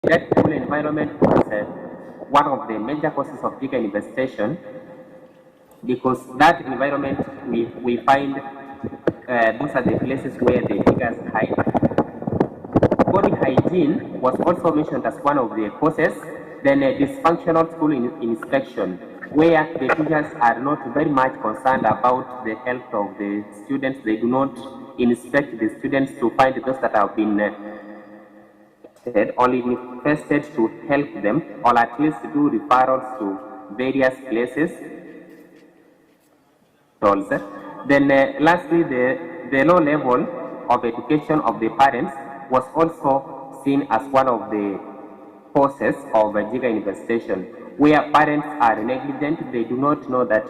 that school environment was one of the major causes of digger infestation, because that environment we find those are the places where the diggers hide. Body hygiene was also mentioned as one of the causes. Then dysfunctional school inspection, where the teachers are not very much concerned about the health of the students. They do not inspect the students to find those that have been or infested to help them, or at least do referrals to various places. Then lastly, the low level of education of the parents was also seen as one of the causes of digger infestation, where parents are negligent. They do not know that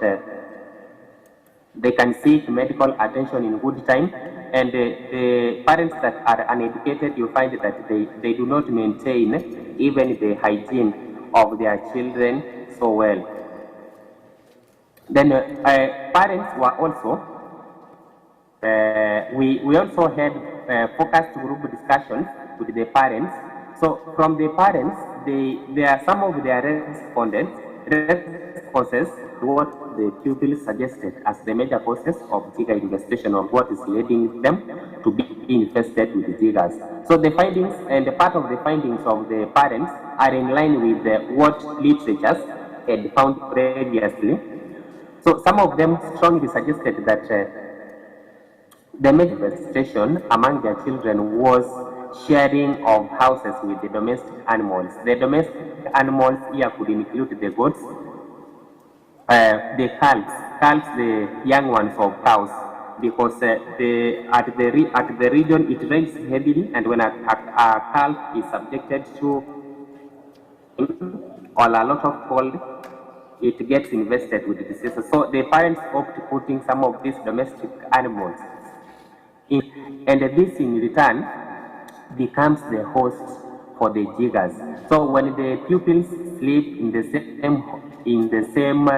they can seek medical attention in good time, and the parents that are uneducated, you find that they do not maintain even the hygiene of their children so well. Then parents were also, we also had focused group discussions with the parents. So from the parents, there are some of their responses to what the pupils suggested as the major causes of digger infestation, or what is leading them to be infested with diggers. So the findings and the part of the findings of the parents are in line with what literatures had found previously. So some of them strongly suggested that the major infestation among their children was sharing of houses with the domestic animals. The domestic animals here could include the goats, the calves, the young ones of cows, because at the region it rains heavily, and when a calf is subjected to or a lot of cold, it gets infested with diseases. So the parents opt putting some of these domestic animals in, and this in return becomes the host for the diggers. So when the pupils sleep in the same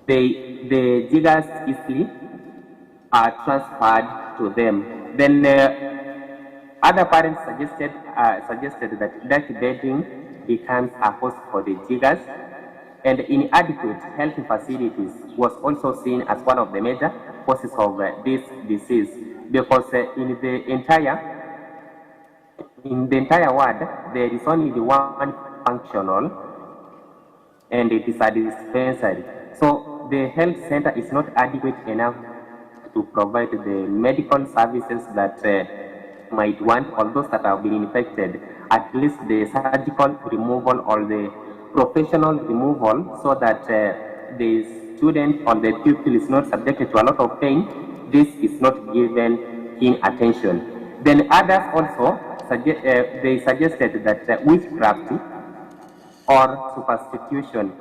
the diggers easily are transferred to them. Then other parents suggested that dirty bedding becomes a host for the diggers, and inadequate health facilities was also seen as one of the major causes of this disease, because in the entire world there is only the one functional, and it is a dispensary. So the health center is not adequate enough to provide the medical services that might want, or those that have been infected, at least the surgical removal or the professional removal, so that the student or the pupil is not subjected to a lot of pain. This is not given keen attention. Then others also they suggested that witchcraft or superstition.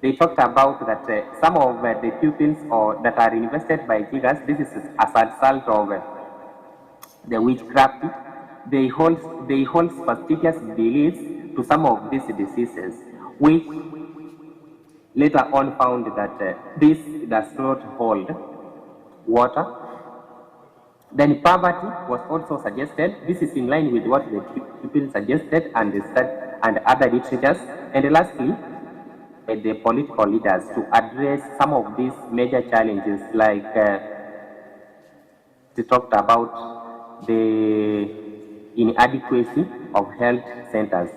They talked about that some of the pupils or that are invested by diggers, this is as a result of the witchcraft. They hold superstitious beliefs to some of these diseases, which later on found that this does not hold water. Then poverty was also suggested. This is in line with what the people suggested and other literatures. And lastly, the political leaders to address some of these major challenges, like they talked about the inadequacy of health centers.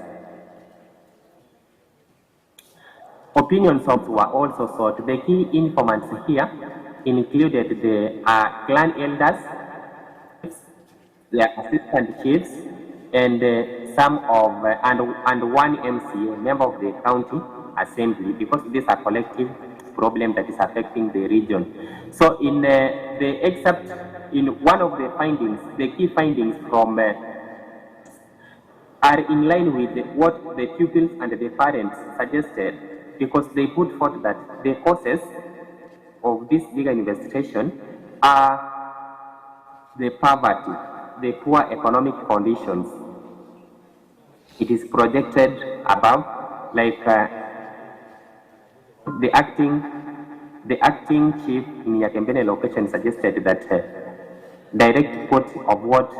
Opinions were also sought. The key informants here included the clan elders, their assistant chiefs, and some of and one MCA, member of the county assembly, because these are collective problem that is affecting the region. So in the excerpt, in one of the findings, the key findings from are in line with what the pupils and the parents suggested, because they put forth that the causes of this legal investigation are the poverty, the poor economic conditions. It is projected above, like the acting chief in Yakembene location suggested that direct quote of what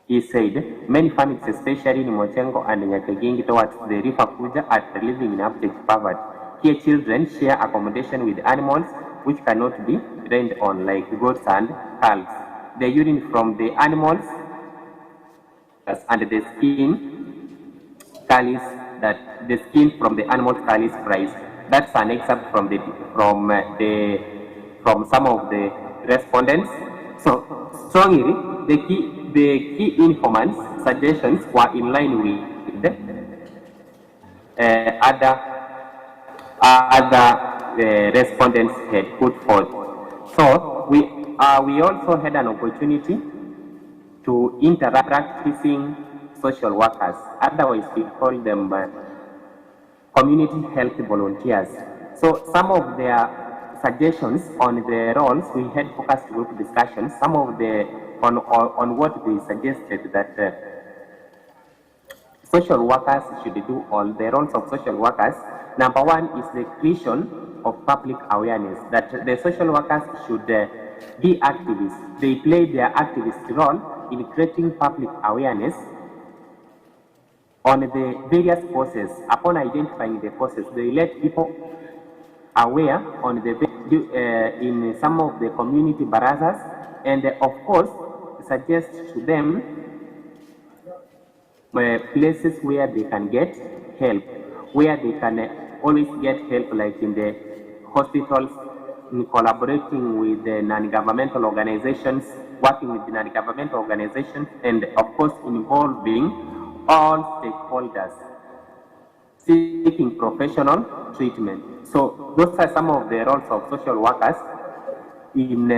He said, many families, especially in Mochengo and Nyakeging towards the river Kuja, are living in abject poverty. Here, children share accommodation with animals which cannot be rained on, like goats and calves. The urine from the animals and the skin from the animals carries price. That's an excerpt from some of the respondents. So strongly, the key informants' suggestions were in line with other respondents had put forth. So we also had an opportunity to interact practicing social workers. Otherwise, we call them community health volunteers. So some of their suggestions on the roles, we had focused group discussions. Some of the on what they suggested that social workers should do. All the roles of social workers. Number one is the creation of public awareness, that the social workers should be activists. They play their activist role in creating public awareness on the various causes. Upon identifying the causes, they let people aware on the in some of the community barazas, and of course suggest to them places where they can get help, where they can always get help, like in the hospitals, in collaborating with the non-governmental organizations, working with the non-governmental organizations, and of course involving all stakeholders, seeking professional treatment. So those are some of the roles of social workers in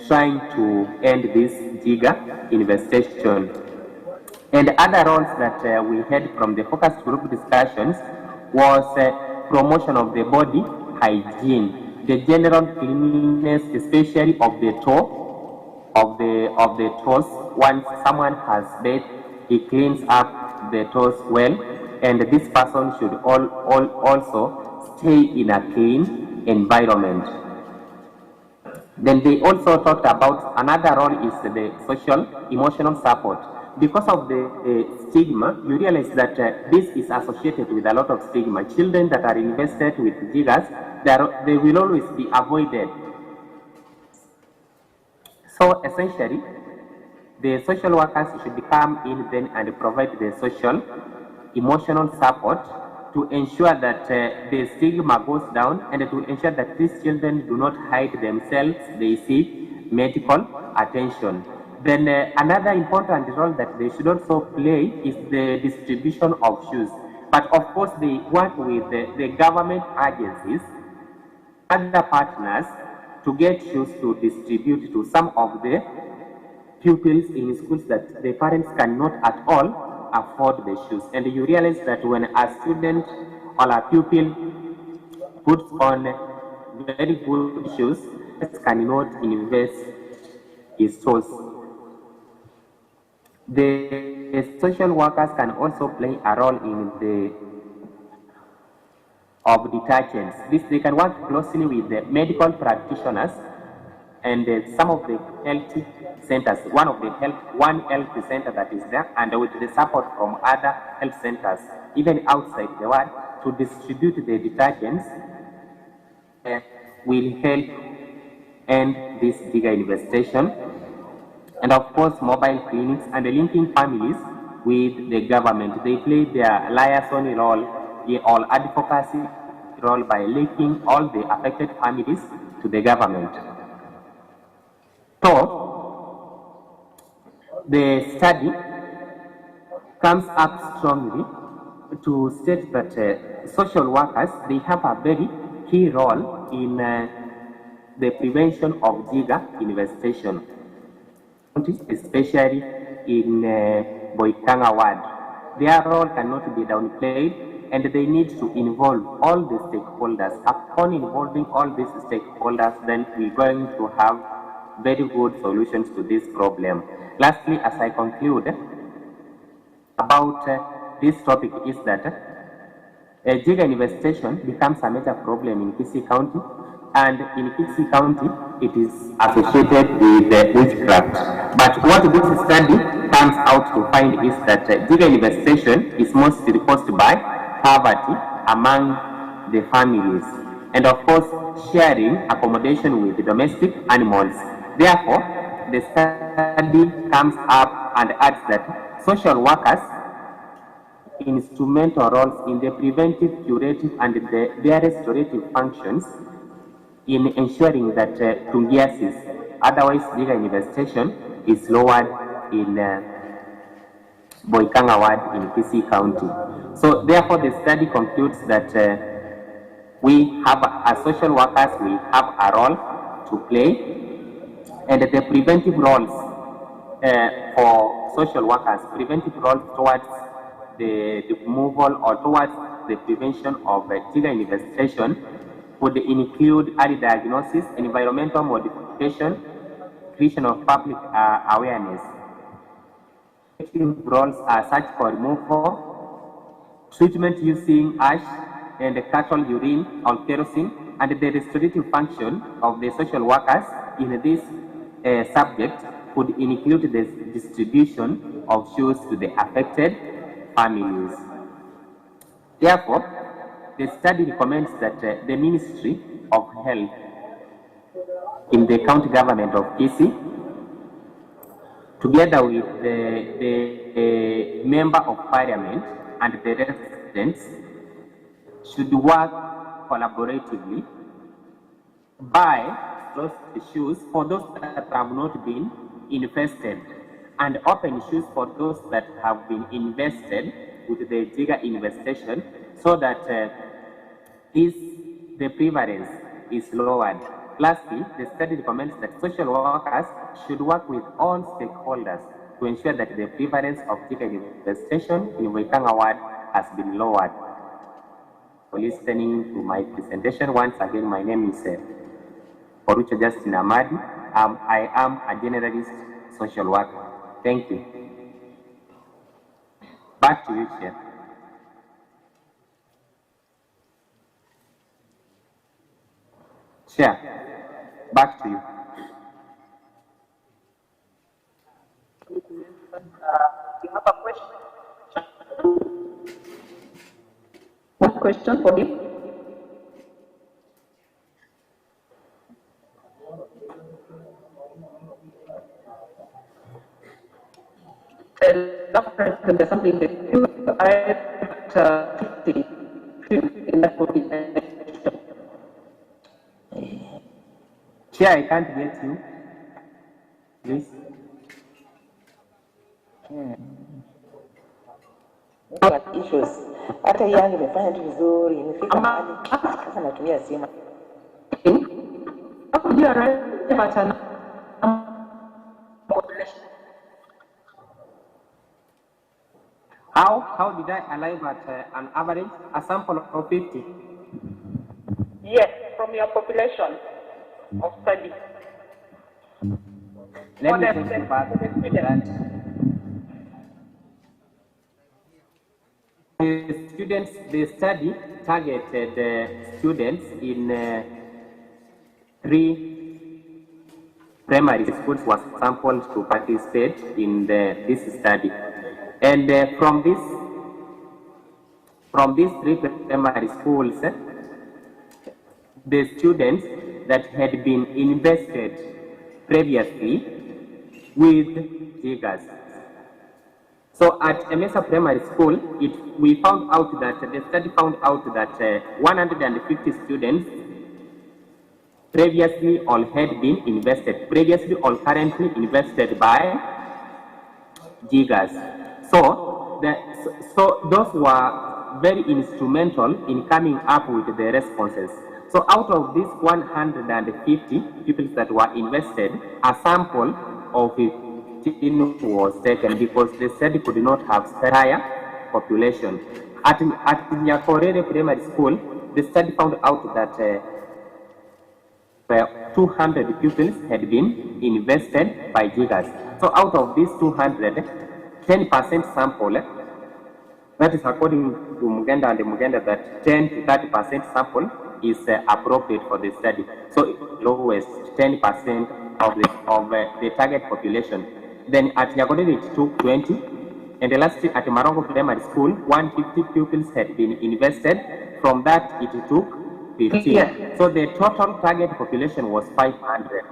trying to end this Giga infestation. And other roles that we had from the focus group discussions was promotion of the body hygiene, the general cleanliness, especially of the toe, of the toes. Once someone has bathed, he cleans up the toes well, and this person should also stay in a clean environment. Then they also talked about another role is the social emotional support. Because of the stigma, you realize that this is associated with a lot of stigma. Children that are invested with jiggers, they will always be avoided. So essentially, the social workers should come in then and provide the social emotional support to ensure that the stigma goes down, and to ensure that these children do not hide themselves, they seek medical attention. Then another important role that they should also play is the distribution of shoes. But of course, they work with the government agencies, other partners, to get shoes to distribute to some of the pupils in schools that the parents cannot at all afford the shoes. And you realize that when a student or a pupil puts on very good shoes, cannot invest his toes. The social workers can also play a role in the of detergents. They can work closely with the medical practitioners and some of the health centers. One health center that is there, and with the support from other health centers, even outside the world, to distribute the detergents will help end this bigger infestation. And of course, mobile clinics and linking families with the government. They play their liaison role or advocacy role by linking all the affected families to the government. So, the study comes up strongly to state that social workers, they have a very key role in the prevention of Giga infestation, especially in Boikanga ward. Their role cannot be downplayed, and they need to involve all the stakeholders. Upon involving all these stakeholders, then we're going to have very good solutions to this problem. Lastly, as I conclude about this topic, is that Giga infestation becomes a major problem in Kisii County and in Kisii County, it is associated with witchcraft. But what this study comes out to find is that Jiga infestation is mostly caused by poverty among the families, and of course, sharing accommodation with domestic animals. Therefore, the study comes up and adds that social workers instrumental roles in the preventive, curative, and their restorative functions in ensuring that fungiasis, otherwise Jiga infestation, is lowered in Boikanga ward in Kisii County. So therefore the study concludes that we have, as social workers, we have a role to play, and the preventive roles for social workers, preventive roles towards the removal or towards the prevention of Jiga infestation would include early diagnosis, environmental modification, creation of public awareness. Preventive roles are search for removal, treatment using ash and cattle urine or kerosene, and the restorative function of the social workers in this subject would include the distribution of shoes to the affected families. Therefore, the study recommends that the Ministry of Health in the county government of Kisii, together with the member of parliament and the residents, should work collaboratively, buy lost shoes for those that have not been invested, and open shoes for those that have been invested with the Jiga infestation, so that the prevalence is lowered. Lastly, the study recommends that social workers should work with all stakeholders to ensure that the prevalence of Jiga infestation in Boikanga ward has been lowered. For listening to my presentation, once again, my name is Orucho Justin Amadi. I am a generalist social worker. Thank you. Back to you, Chair. Chair, back to you. You have a question? One question for him? There's something that I in that population. Chair, I can't get you. Please. What issues? Hata yangu imefanya tu vizuri, imefika mahali sasa natumia simu. How did I arrive at an average, a sample of 50? Yes, from your population of study. Let me take you back to that. The study targeted students in 3 primary schools was sampled to participate in this study. And from these 3 primary schools, the students that had been invested previously with Jigas. So at Emesa Primary School, we found out that the study found out that 150 students previously or had been invested, previously or currently invested by Jigas. So those were very instrumental in coming up with the responses. So out of these 150 people that were invested, a sample of 15 was taken because the study could not have higher population. At Nyakorere Primary School, the study found out that 200 pupils had been invested by Jigas. So out of these 200, 10% sample, that is according to Mugenda and Mugenda, that 10 to 30% sample is appropriate for the study. So lowest 10% of the target population. Then at Nyagodere it took 20, and the last at Marongo Primary School, 150 pupils had been invested. From that it took 15. Yeah. So the total target population was 500.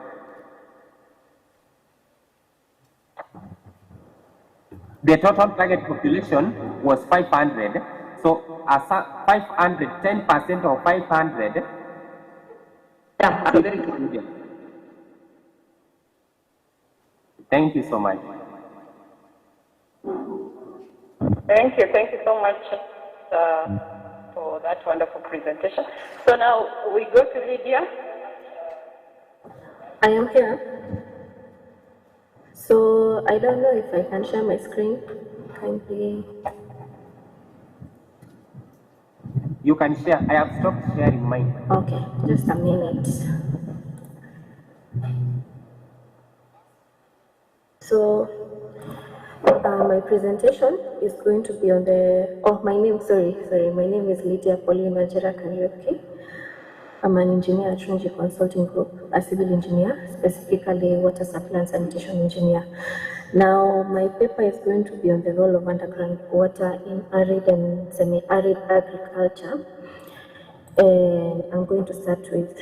The total target population was 500. So as 500, 10% of 500. Yeah, very good. Thank you so much. Thank you so much for that wonderful presentation. So now we go to Lydia. I am here. So I don't know if I can share my screen. Kindly. You can share. I have stopped sharing mine. Okay, just a minute. So my presentation is going to be on the, my name is Lydia Pauline Wajira Kariuki. I'm an engineer at Trinity Consulting Group, a civil engineer, specifically water supply and sanitation engineer. Now, my paper is going to be on the role of underground water in arid and semi-arid agriculture. And I'm going to start with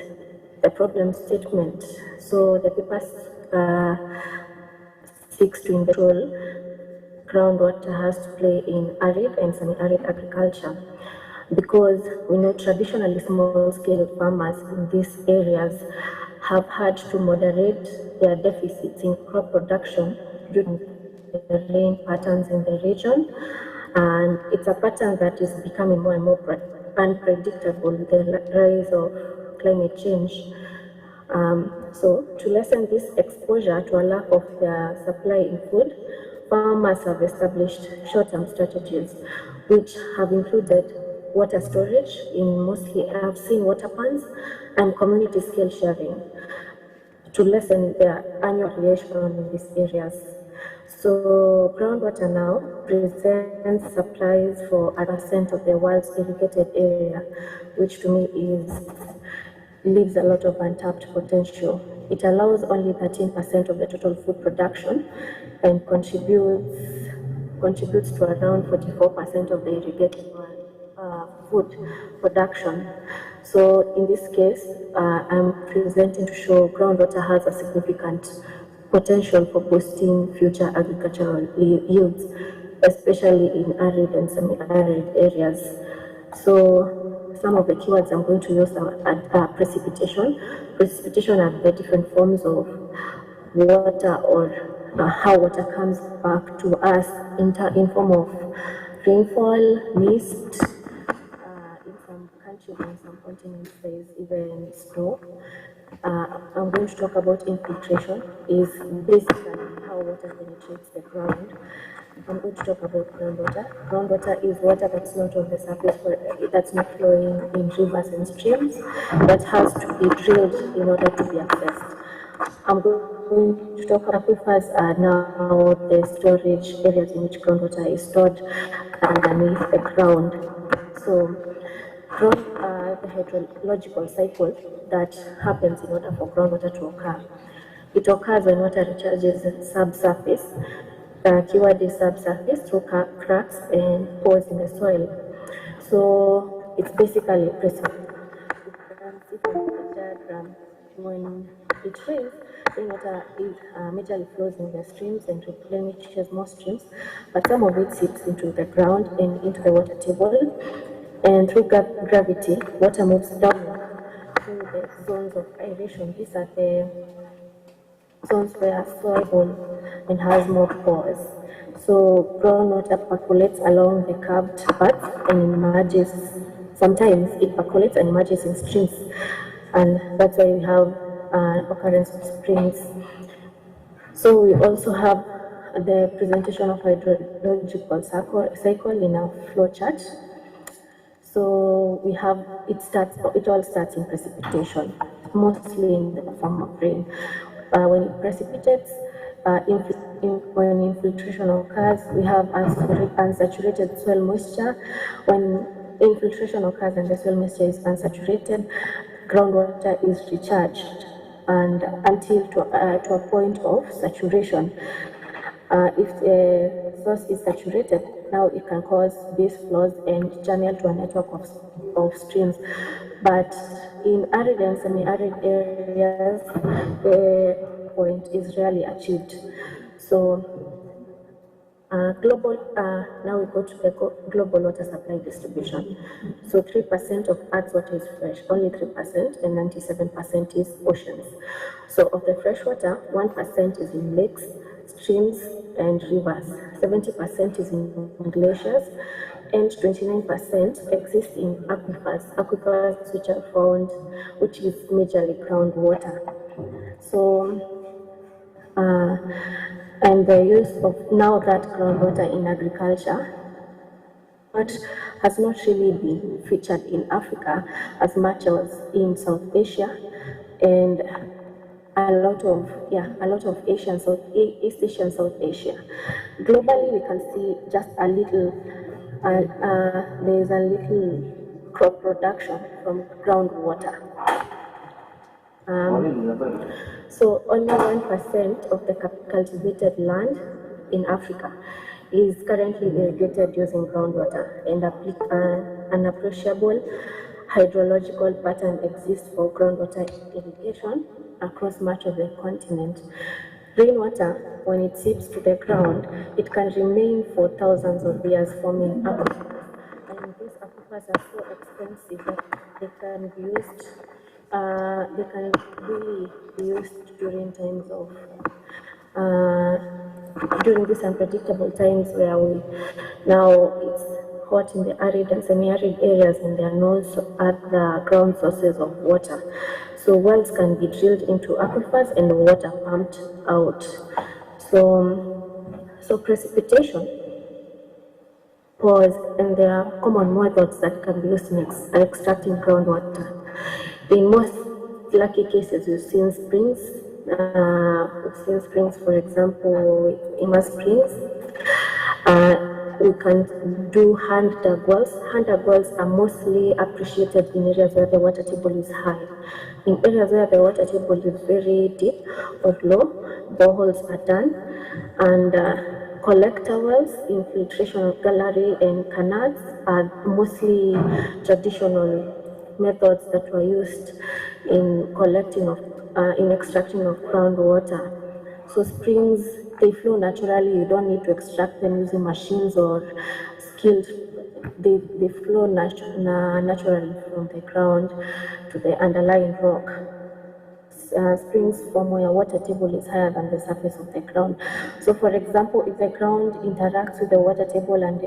the problem statement. So the paper seeks to ensure groundwater has to play in arid and semi-arid agriculture, because we know traditionally small-scale farmers in these areas have had to moderate their deficits in crop production due to the rain patterns in the region, and it's a pattern that is becoming more and more unpredictable with the rise of climate change. So to lessen this exposure to a lack of their supply in food, farmers have established short-term strategies, which have included water storage in mostly I've-seen water ponds and community scale sharing to lessen their annual variation in these areas. So groundwater now presents supplies for 1% of the world's irrigated area, which to me leaves a lot of untapped potential. It allows only 13% of the total food production and contributes to around 44% of the irrigated food production. So in this case, I'm presenting to show groundwater has a significant potential for boosting future agricultural yields, especially in arid and semi-arid areas. So some of the keywords I'm going to use are precipitation. Precipitation are the different forms of water, or how water comes back to us in form of rainfall, mist. In some countries and some continents, there is even snow. I'm going to talk about infiltration, is basically how water penetrates the ground. I'm going to talk about groundwater. Groundwater is water that's not on the surface, that's not flowing in rivers and streams, that has to be drilled in order to be accessed. I'm going to talk about aquifers are now the storage areas in which groundwater is stored underneath the ground. So the hydrological cycle that happens in order for groundwater to occur. It occurs when water recharges subsurface. The keyword is subsurface through cracks and pores in the soil. So it's basically precipitation. You can see from the diagram, when it rains, rainwater majorly flows in the streams and replenishes more streams, but some of it seeps into the ground and into the water table. And through gravity, water moves downward through the zones of aeration. These are the zones where soil bone and has more pores. So groundwater percolates along the curved paths and emerges. Sometimes it percolates and emerges in streams, and that's why we have occurrence of springs. So we also have the presentation of hydrological cycle in our flow chart. So we have, it all starts in precipitation, mostly in the form of rain. When it precipitates, when infiltration occurs, we have unsaturated soil moisture. When infiltration occurs and the soil moisture is unsaturated, groundwater is recharged and until to a point of saturation. If the source is saturated, now it can cause base flows and channel to a network of streams. But in arid and semi-arid areas, the point is rarely achieved. So now we go to the global water supply distribution. So 3% of Earth's water is fresh, only 3%, and 97% is oceans. So of the fresh water, 1% is in lakes, streams, and rivers. 70% is in glaciers, and 29% exists in aquifers which is majorly groundwater. So and the use of now that groundwater in agriculture has not really been featured in Africa as much as in South Asia and a lot of East Asia and South Asia. Globally, we can see just a little. There is a little crop production from groundwater. So only 1% of the cultivated land in Africa is currently irrigated using groundwater, and an appreciable hydrological pattern exists for groundwater irrigation across much of the continent. Rainwater, when it seeps to the ground, it can remain for thousands of years, forming aquifers. And these aquifers are so expensive that they can be used. They can really be used during times of during these unpredictable times where it's hot in the arid and semi-arid areas, and there are no other ground sources of water. So wells can be drilled into aquifers and water pumped out. So precipitation pause, and there are common methods that can be used in extracting groundwater. In most lucky cases, we've seen springs. For example, with Ima Springs. We can do hand dug wells. Hand dug wells are mostly appreciated in areas where the water table is high. In areas where the water table is very deep or low, boreholes are done, and collector wells, infiltration gallery, and canals are mostly traditional methods that were used in extracting of groundwater. So springs, they flow naturally. You don't need to extract them using machines or skilled. They flow naturally from the ground to the underlying rock. Springs form where water table is higher than the surface of the ground. So for example, if the ground interacts with the water table and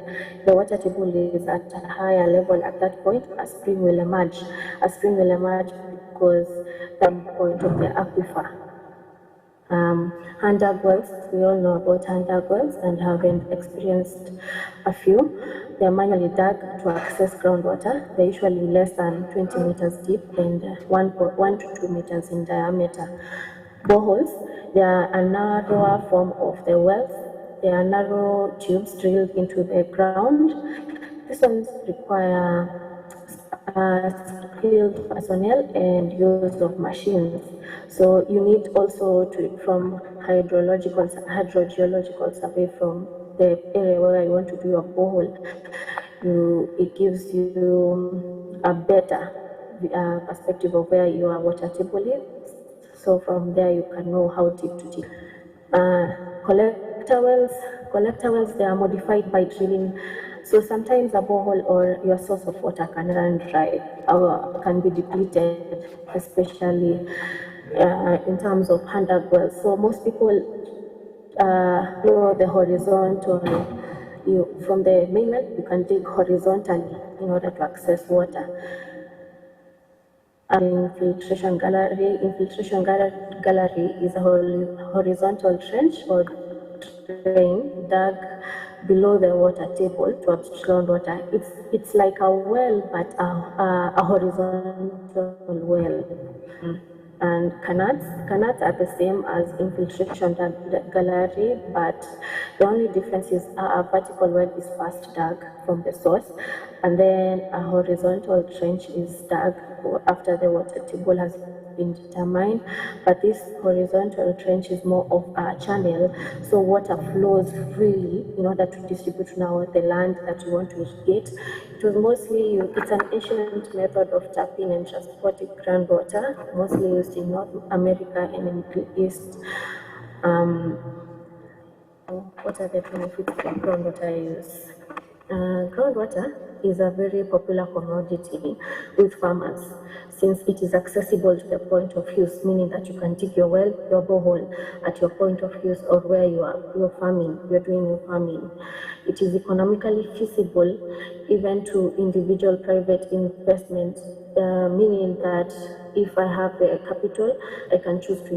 the water table is at a higher level at that point, a spring will emerge. A spring will emerge because the point of the aquifer. Hand dug wells, we all know about hand dug wells and have experienced a few. They are manually dug to access groundwater. They're usually less than 20 meters deep and 1 to 2 meters in diameter. Boreholes, they are a narrower form of the wells. They are narrow tubes drilled into the ground. These ones require skilled personnel and use of machines. So you need also from hydrogeological survey from the area where you want to do your borehole. It gives you a better perspective of where your water table is. So from there you can know how deep to dig. Collector wells, they are modified by drilling. So sometimes a borehole or your source of water can run dry or can be depleted, especially in terms of hand dug wells. So most people know the horizontal. From the mainland, you can dig horizontally in order to access water. Infiltration gallery is a horizontal trench or drain dug below the water table to absorb groundwater. It's like a well, but a horizontal well. and canals. Canals are the same as infiltration gallery, but the only difference is a vertical well is first dug from the source, and then a horizontal trench is dug after the water table has been determined. But this horizontal trench is more of a channel, so water flows freely in order to distribute now the land that you want to irrigate. It was mostly, it's an ancient method of tapping and transporting groundwater, mostly used in North America and in the East. What are the benefits of groundwater use? Groundwater is a very popular commodity with farmers since it is accessible to the point of use, meaning that you can dig your well, your borehole at your point of use or where you're farming, you're doing your farming. It is economically feasible even to individual private investment, meaning that if I have the capital, I can choose to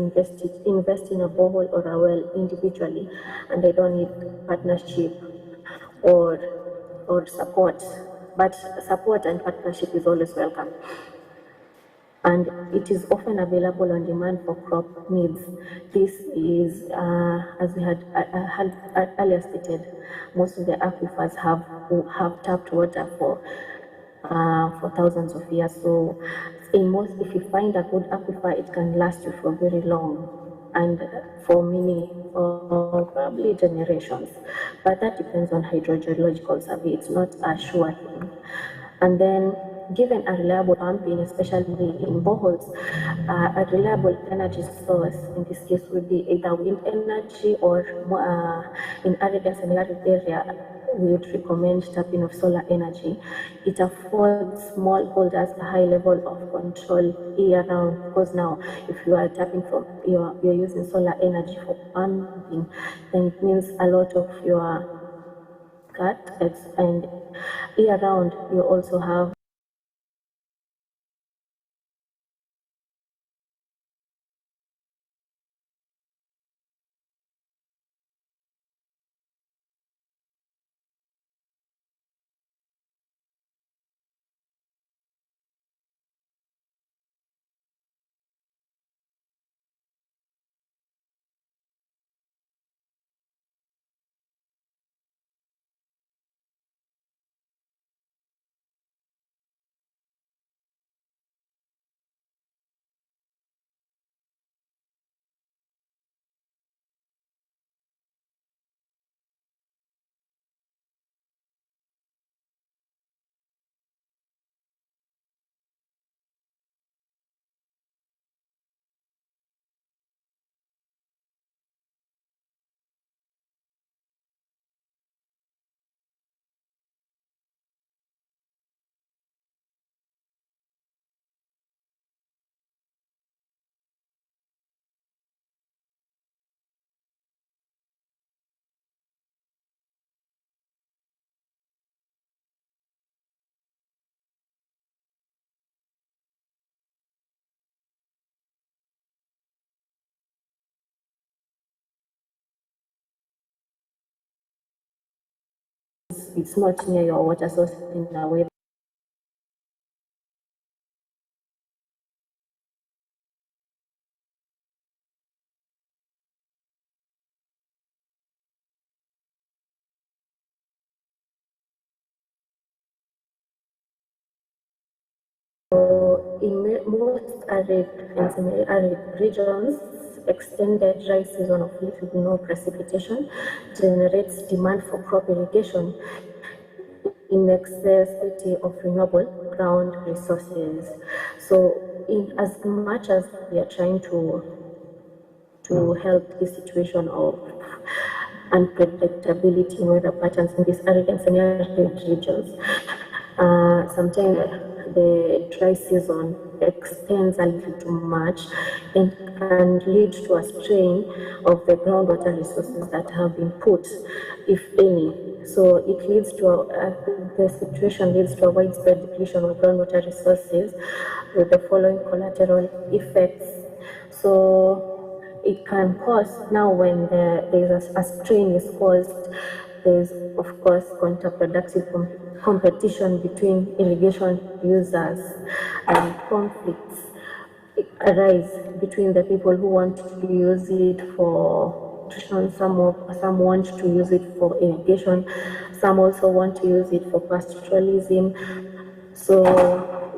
invest in a borehole or a well individually, and I don't need partnership or support. But support and partnership is always welcome. And it is often available on demand for crop needs. This is, as we had earlier stated, most of the aquifers have tapped water for thousands of years. So if you find a good aquifer, it can last you for very long, and for probably generations. But that depends on hydrological survey. It's not a sure thing. And then, given a reliable pumping, especially in boreholes, a reliable energy source in this case would be either wind energy or in arid and semi-arid area, we would recommend tapping of solar energy. It affords smallholders a high level of control year round, because now if you are tapping from, you're using solar energy for pumping, then it means a lot of your and year round you also have it's not near your water source in a way. In most arid and semi-arid regions, extended dry season of little to no precipitation generates demand for crop irrigation in necessity of renewable ground resources. So, in as much as we are trying to help the situation of unpredictability in weather patterns in these arid and semi-arid regions, sometimes the dry season extends a little too much and can lead to a strain of the groundwater resources that have been put, if any. So it leads to the situation leads to a widespread depletion of groundwater resources with the following collateral effects. So it can cause, now when there's a strain is caused, there's of course counterproductive competition between irrigation users and conflicts arise between the people who want to use it for nutrition, some want to use it for irrigation, some also want to use it for pastoralism. So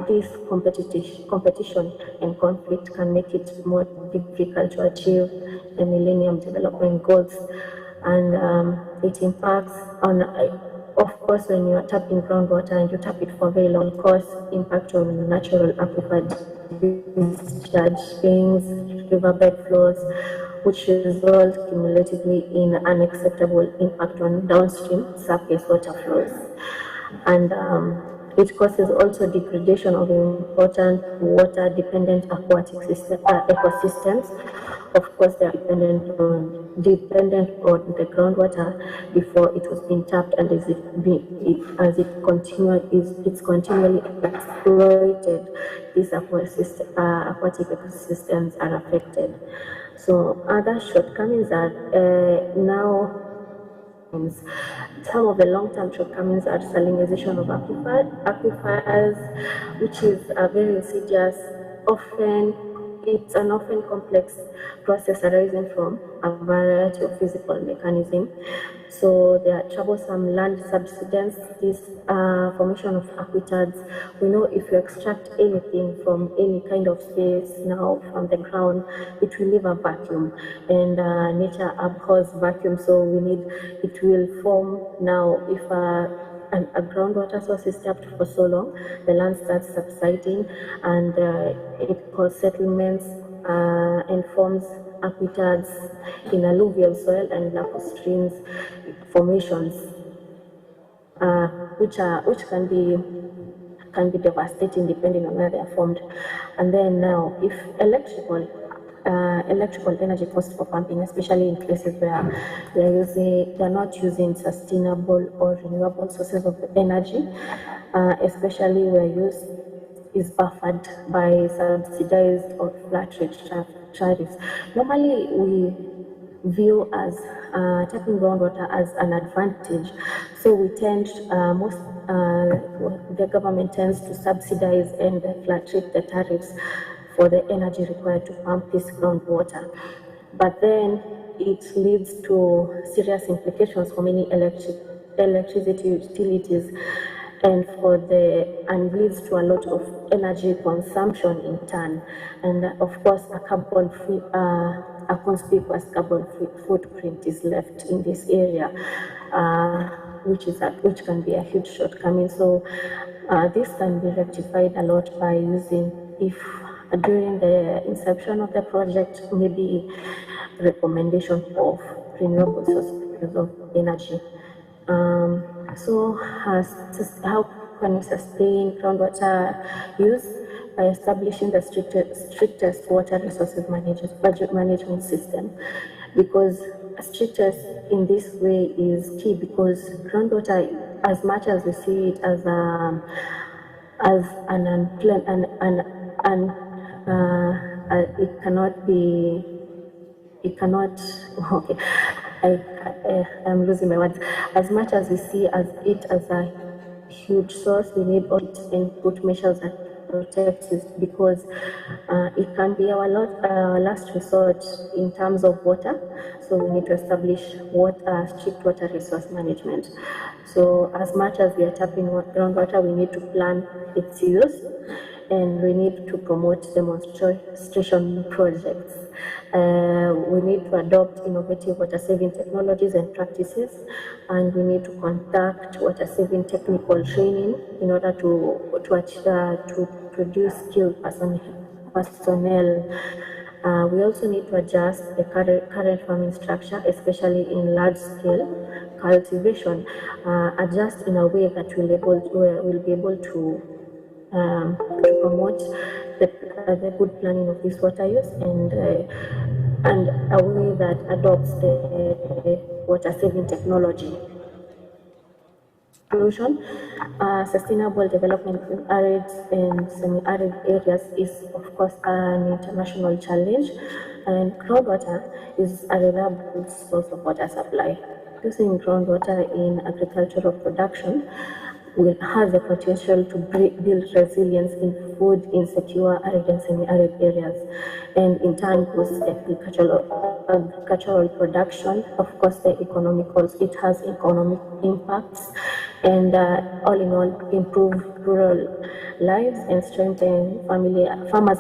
this competition and conflict can make it more difficult to achieve the Millennium Development Goals, and it impacts on, of course, when you are tapping groundwater and you tap it for very long course, impact on natural aquifer discharge springs, riverbed flows, which result cumulatively in unacceptable impact on downstream surface water flows. And it causes also degradation of important water-dependent aquatic ecosystems. Of course, they are dependent on the groundwater before it was being tapped, and it's continually exploited, these aquatic ecosystems are affected. So other shortcomings are now some of the long-term shortcomings are salinization of aquifers, which is a very insidious, it's an often complex process arising from a variety of physical mechanisms. So there are troublesome land subsidence, this formation of aquithards. We know if you extract anything from any kind of space now from the ground, it will leave a vacuum, and nature abhors vacuum, so it will form now. If a groundwater source is tapped for so long, the land starts subsiding, and it causes settlements and forms aquithards in alluvial soil and lack streams formations, which can be devastating depending on where they are formed. And then now, if electrical energy cost for pumping, especially in places where they're not using sustainable or renewable sources of energy, especially where use is buffered by subsidized or flat rate tariffs. Normally, we view as tapping groundwater as an advantage, so we tend the government tends to subsidize and flat rate the tariffs for the energy required to pump this groundwater. But then it leads to serious implications for many electricity utilities, and leads to a lot of energy consumption in turn, and of course a conspicuous carbon footprint is left in this area, which can be a huge shortcoming. So this can be rectified a lot by using, if during the inception of the project, maybe recommendation of renewable sources of energy. So how can we sustain groundwater use? By establishing the strictest water resources budget management system, because strictest in this way is key, because groundwater, as much as we see it as an unplanned, it cannot, okay, I'm losing my words. As much as we see it as a huge source, we need audit and put measures that protect it, because it can be our last resort in terms of water. So we need to establish strict water resource management. So as much as we are tapping groundwater, we need to plan its use, and we need to promote demonstration projects. We need to adopt innovative water-saving technologies and practices, and we need to conduct water-saving technical training in order to produce skilled personnel. We also need to adjust the current farming structure, especially in large-scale cultivation, adjust in a way that will be able to promote the good planning of this water use, and a way that adopts the water-saving technology. Conclusion, sustainable development in arid and semi-arid areas is, of course, an international challenge, and groundwater is a reliable source of water supply. Using groundwater in agricultural production has the potential to build resilience in food insecure, arid and semi-arid areas, and in turn boost agricultural production. Of course, it has economic impacts, and all in all, improve rural lives and strengthen farmers'